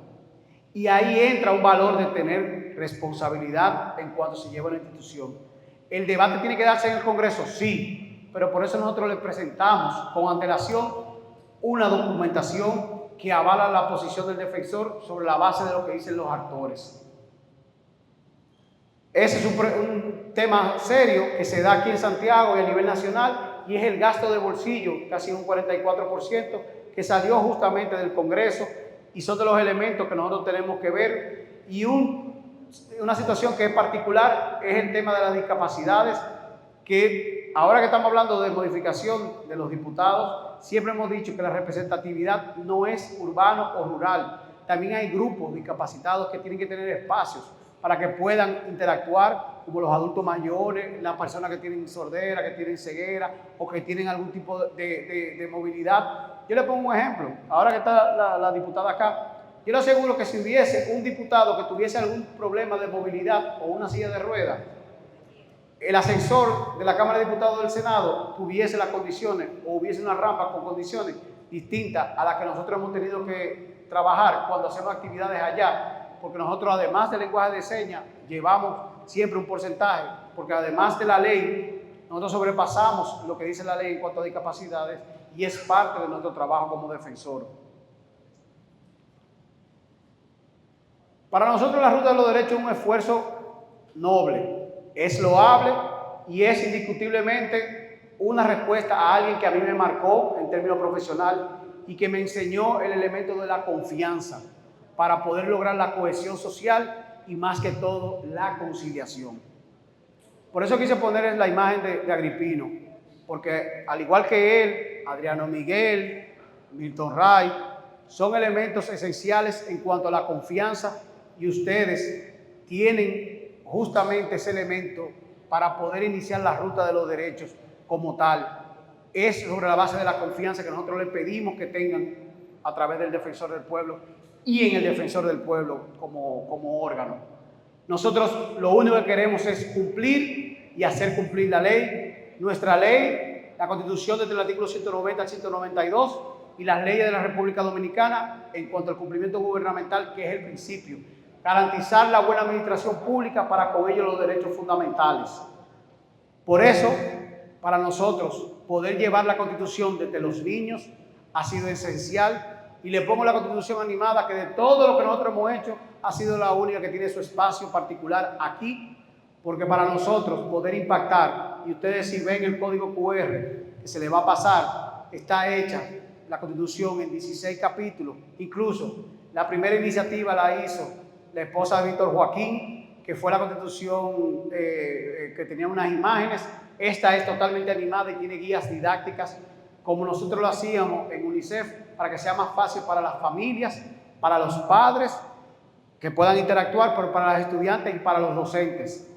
Y ahí entra un valor de tener responsabilidad en cuanto se lleva una institución. ¿El debate tiene que darse en el Congreso? Sí, pero por eso nosotros le presentamos con antelación una documentación que avala la posición del defensor sobre la base de lo que dicen los actores. Ese es un tema serio que se da aquí en Santiago y a nivel nacional, y es el gasto de bolsillo, casi un 44%, que salió justamente del Congreso, y son de los elementos que nosotros tenemos que ver. Y una situación que es particular es el tema de las discapacidades, que ahora que estamos hablando de modificación de los diputados, siempre hemos dicho que la representatividad no es urbano o rural. También hay grupos discapacitados que tienen que tener espacios para que puedan interactuar, como los adultos mayores, las personas que tienen sordera, que tienen ceguera o que tienen algún tipo de movilidad. Yo le pongo un ejemplo. Ahora que está la diputada acá, yo le aseguro que si hubiese un diputado que tuviese algún problema de movilidad o una silla de ruedas, el ascensor de la Cámara de Diputados del Senado tuviese las condiciones o hubiese una rampa con condiciones distintas a las que nosotros hemos tenido que trabajar cuando hacemos actividades allá, porque nosotros además del lenguaje de señas llevamos siempre un porcentaje, porque además de la ley nosotros sobrepasamos lo que dice la ley en cuanto a discapacidades y es parte de nuestro trabajo como defensor. Para nosotros la Ruta de los Derechos es un esfuerzo noble, es loable y es indiscutiblemente una respuesta a alguien que a mí me marcó en términos profesionales y que me enseñó el elemento de la confianza para poder lograr la cohesión social y más que todo la conciliación. Por eso quise poner la imagen de Agripino, porque al igual que él, Adriano Miguel, Milton Ray, son elementos esenciales en cuanto a la confianza y ustedes tienen justamente ese elemento para poder iniciar la ruta de los derechos como tal. Es sobre la base de la confianza que nosotros les pedimos que tengan a través del Defensor del Pueblo y en el Defensor del Pueblo como órgano. Nosotros lo único que queremos es cumplir y hacer cumplir la ley. Nuestra ley, la Constitución desde el artículo 190 al 192 y las leyes de la República Dominicana en cuanto al cumplimiento gubernamental, que es el principio. Garantizar la buena administración pública para con ello los derechos fundamentales. Por eso, para nosotros, poder llevar la Constitución desde los niños ha sido esencial. Y le pongo la Constitución animada, que de todo lo que nosotros hemos hecho, ha sido la única que tiene su espacio particular aquí, porque para nosotros poder impactar, y ustedes si ven el código QR que se le va a pasar, está hecha la Constitución en 16 capítulos, incluso la primera iniciativa la hizo la esposa de Víctor Joaquín, que fue la Constitución que tenía unas imágenes. Esta es totalmente animada y tiene guías didácticas, como nosotros lo hacíamos en UNICEF, para que sea más fácil para las familias, para los padres, que puedan interactuar, pero para los estudiantes y para los docentes.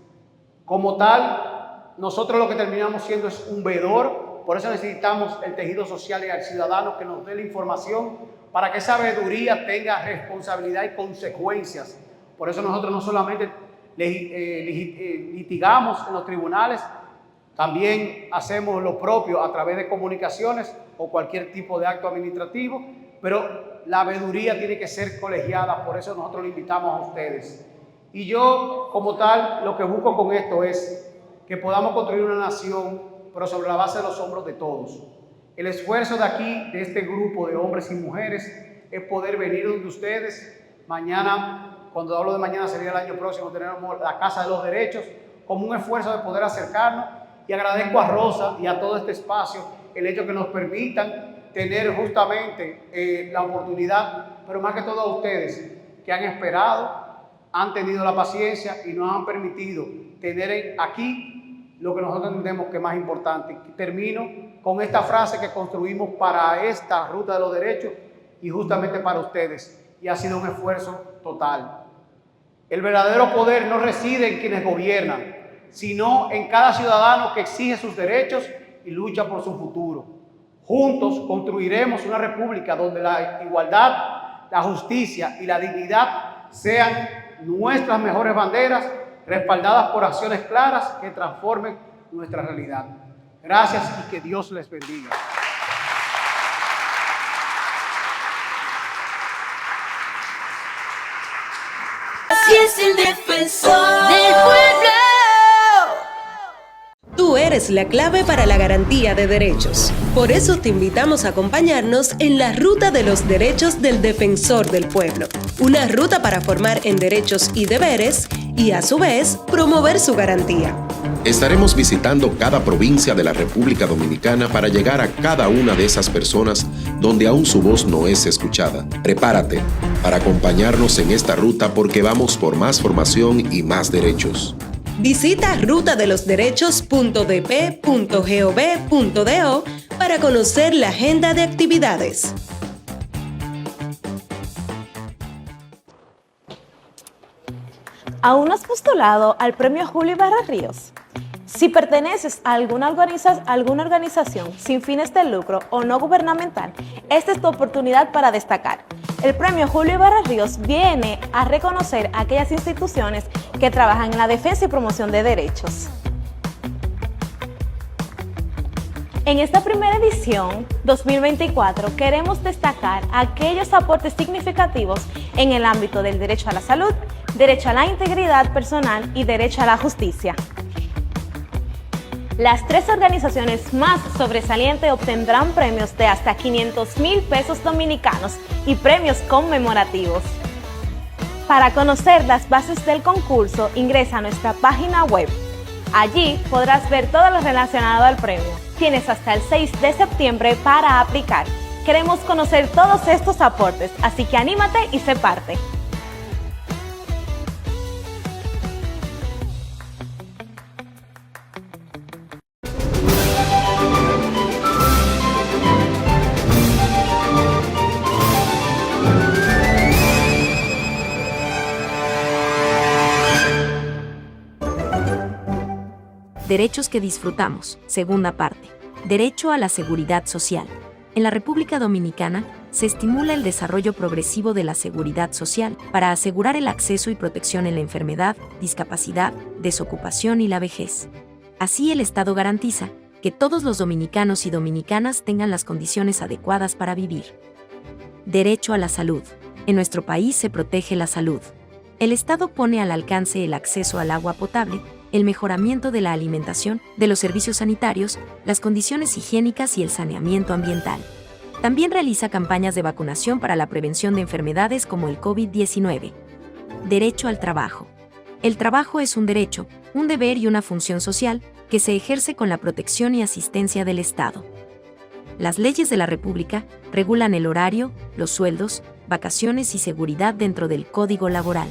Como tal, nosotros lo que terminamos siendo es un veedor, por eso necesitamos el tejido social y al ciudadano que nos dé la información para que esa veeduría tenga responsabilidad y consecuencias. Por eso nosotros no solamente litigamos en los tribunales, también hacemos lo propio a través de comunicaciones o cualquier tipo de acto administrativo, pero la veeduría tiene que ser colegiada, por eso nosotros lo invitamos a ustedes. Y yo, como tal, lo que busco con esto es que podamos construir una nación, pero sobre la base de los hombros de todos. El esfuerzo de aquí, de este grupo de hombres y mujeres, es poder venir donde ustedes. Mañana, cuando hablo de mañana, sería el año próximo, tenemos la Casa de los Derechos, como un esfuerzo de poder acercarnos. Y agradezco a Rosa y a todo este espacio el hecho que nos permitan tener justamente la oportunidad, pero más que todo a ustedes que han esperado, han tenido la paciencia y nos han permitido tener aquí lo que nosotros entendemos que es más importante. Termino con esta frase que construimos para esta Ruta de los Derechos y justamente para ustedes, y ha sido un esfuerzo total. El verdadero poder no reside en quienes gobiernan, sino en cada ciudadano que exige sus derechos y lucha por su futuro. Juntos construiremos una república donde la igualdad, la justicia y la dignidad sean nuestras mejores banderas, respaldadas por acciones claras que transformen nuestra realidad. Gracias y que Dios les bendiga. Así es el defensor del pueblo. Tú eres la clave para la garantía de derechos. Por eso te invitamos a acompañarnos en la Ruta de los Derechos del Defensor del Pueblo. Una ruta para formar en derechos y deberes y, a su vez, promover su garantía. Estaremos visitando cada provincia de la República Dominicana para llegar a cada una de esas personas donde aún su voz no es escuchada. Prepárate para acompañarnos en esta ruta porque vamos por más formación y más derechos. Visita rutadelosderechos.dp.gov.do para conocer la agenda de actividades. ¿Aún no has postulado al Premio Julio Ibarra Ríos? Si perteneces a alguna organización sin fines de lucro o no gubernamental, esta es tu oportunidad para destacar. El Premio Julio Ibarra Ríos viene a reconocer a aquellas instituciones que trabajan en la defensa y promoción de derechos. En esta primera edición, 2024, queremos destacar aquellos aportes significativos en el ámbito del derecho a la salud, derecho a la integridad personal y derecho a la justicia. Las 3 organizaciones más sobresalientes obtendrán premios de hasta 500,000 pesos dominicanos y premios conmemorativos. Para conocer las bases del concurso, ingresa a nuestra página web. Allí podrás ver todo lo relacionado al premio. Tienes hasta el 6 de septiembre para aplicar. Queremos conocer todos estos aportes, así que anímate y sé parte. Derechos que disfrutamos. Segunda parte. Derecho a la seguridad social. En la República Dominicana, se estimula el desarrollo progresivo de la seguridad social para asegurar el acceso y protección en la enfermedad, discapacidad, desocupación y la vejez. Así, el Estado garantiza que todos los dominicanos y dominicanas tengan las condiciones adecuadas para vivir. Derecho a la salud. En nuestro país se protege la salud. El Estado pone al alcance el acceso al agua potable, el mejoramiento de la alimentación, de los servicios sanitarios, las condiciones higiénicas y el saneamiento ambiental. También realiza campañas de vacunación para la prevención de enfermedades como el COVID-19. Derecho al trabajo. El trabajo es un derecho, un deber y una función social que se ejerce con la protección y asistencia del Estado. Las leyes de la República regulan el horario, los sueldos, vacaciones y seguridad dentro del Código Laboral.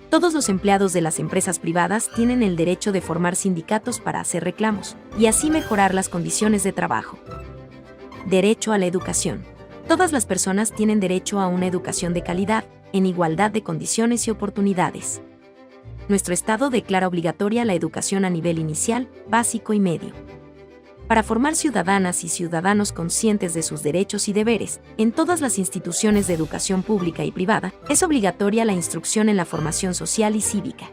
Todos los empleados de las empresas privadas tienen el derecho de formar sindicatos para hacer reclamos y así mejorar las condiciones de trabajo. Derecho a la educación. Todas las personas tienen derecho a una educación de calidad, en igualdad de condiciones y oportunidades. Nuestro Estado declara obligatoria la educación a nivel inicial, básico y medio. Para formar ciudadanas y ciudadanos conscientes de sus derechos y deberes, en todas las instituciones de educación pública y privada, es obligatoria la instrucción en la formación social y cívica.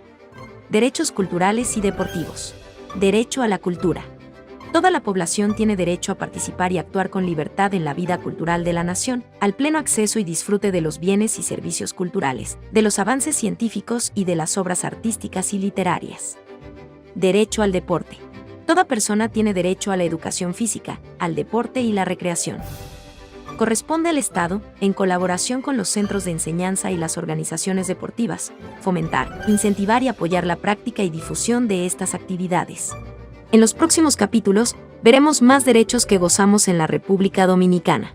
Derechos culturales y deportivos. Derecho a la cultura. Toda la población tiene derecho a participar y actuar con libertad en la vida cultural de la nación, al pleno acceso y disfrute de los bienes y servicios culturales, de los avances científicos y de las obras artísticas y literarias. Derecho al deporte. Toda persona tiene derecho a la educación física, al deporte y la recreación. Corresponde al Estado, en colaboración con los centros de enseñanza y las organizaciones deportivas, fomentar, incentivar y apoyar la práctica y difusión de estas actividades. En los próximos capítulos, veremos más derechos que gozamos en la República Dominicana.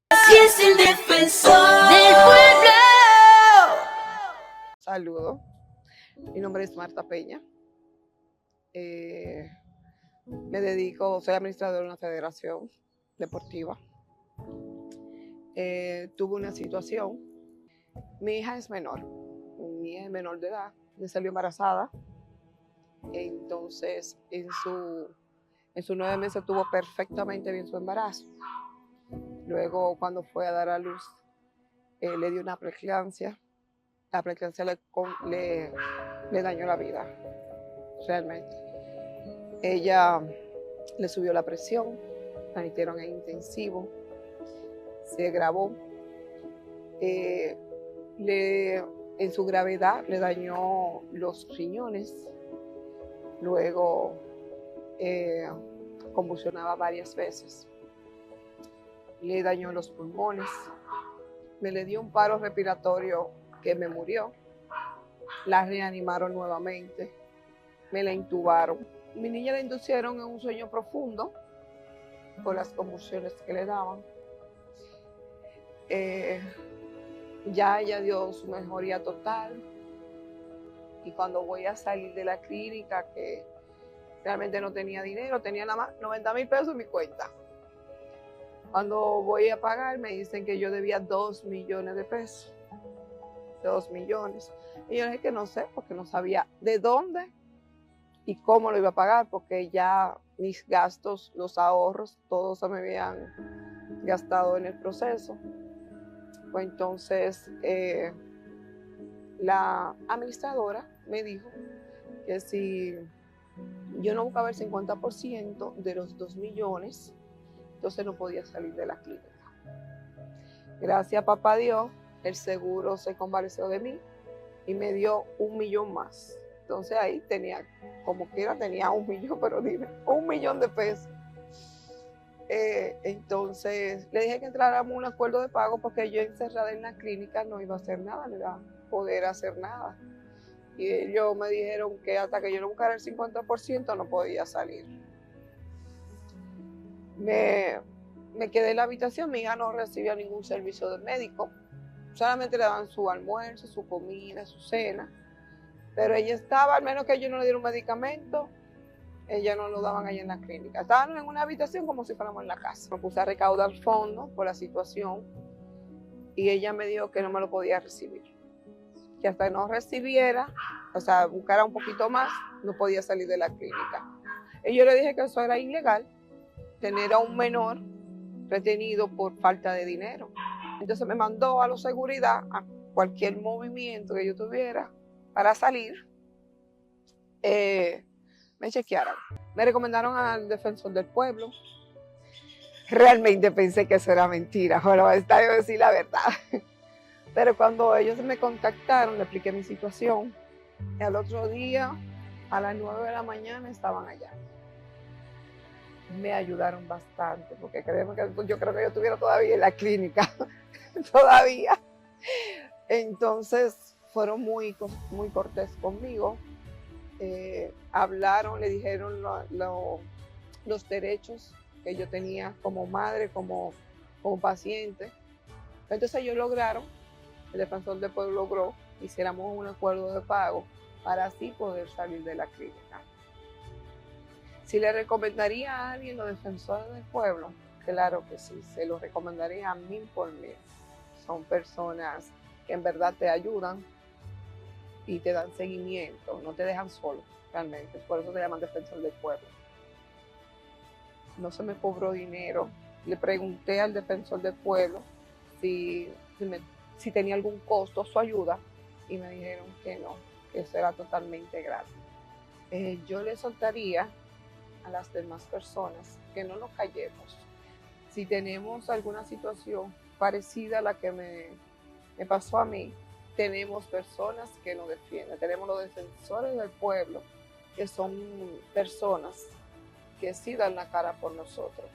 Así es el defensor del pueblo. Saludos, mi nombre es Marta Peña. Me dedico, soy administradora de una federación deportiva. Tuve una situación, mi hija es menor de edad, me salió embarazada, entonces en sus 9 meses tuvo perfectamente bien su embarazo. Luego cuando fue a dar a luz, le dio una preeclampsia. La preeclampsia le dañó la vida, realmente. Ella le subió la presión, la metieron en intensivo, se agravó. En su gravedad le dañó los riñones, luego convulsionaba varias veces, le dañó los pulmones, me le dio un paro respiratorio que me murió, la reanimaron nuevamente, me la intubaron. Mi niña la inducieron en un sueño profundo por las convulsiones que le daban. Ya ella dio su mejoría total y cuando voy a salir de la clínica, que realmente no tenía dinero, tenía nada más 90,000 pesos en mi cuenta. Cuando voy a pagar me dicen que yo debía 2 millones de pesos. 2 millones. Y yo dije que no sé, porque no sabía de dónde y cómo lo iba a pagar, porque ya mis gastos, los ahorros, todos se me habían gastado en el proceso. Pues entonces la administradora me dijo que si yo no buscaba el 50% de los 2 millones, entonces no podía salir de la clínica. Gracias a papá Dios, el seguro se compadeció de mí y me dio 1 millón más. Entonces ahí tenía, como quiera, tenía 1 millón, pero dime, 1 millón de pesos. Entonces le dije que entráramos a un acuerdo de pago porque yo encerrada en la clínica no iba a hacer nada, no iba a poder hacer nada. Y ellos me dijeron que hasta que yo no buscara el 50% no podía salir. Me quedé en la habitación, mi hija no recibía ningún servicio del médico, solamente le daban su almuerzo, su comida, su cena, pero ella estaba, al menos que ellos no le dieron medicamento, ella no lo daban allá en la clínica. Estaban en una habitación como si fuéramos en la casa. Me puse a recaudar fondos por la situación y ella me dijo que no me lo podía recibir, que hasta que no recibiera, o sea, buscara un poquito más, no podía salir de la clínica. Y yo le dije que eso era ilegal, tener a un menor retenido por falta de dinero. Entonces me mandó a la seguridad a cualquier movimiento que yo tuviera para salir. Me chequearon. Me recomendaron al defensor del pueblo. Realmente pensé que eso era mentira, pero está yo decir la verdad. Pero cuando ellos me contactaron, le expliqué mi situación. Y al otro día, a las 9 de la mañana, estaban allá. Me ayudaron bastante, porque créeme que yo creo que yo estuviera todavía en la clínica, todavía. Entonces fueron muy cortés conmigo. Hablaron, le dijeron los derechos que yo tenía como madre, como paciente. Entonces ellos lograron, el defensor del pueblo logró, hiciéramos un acuerdo de pago para así poder salir de la clínica. Si le recomendaría a alguien los defensores del pueblo, claro que sí, se los recomendaría a 1000 por 1000. Son personas que en verdad te ayudan y te dan seguimiento, no te dejan solo, realmente. Por eso se llaman defensor del pueblo. No se me cobró dinero. Le pregunté al defensor del pueblo si tenía algún costo su ayuda y me dijeron que no, que eso era totalmente gratis. Yo le soltaría a las demás personas que no nos callemos. Si tenemos alguna situación parecida a la que me pasó a mí, tenemos personas que nos defienden, tenemos los defensores del pueblo, que son personas que sí dan la cara por nosotros.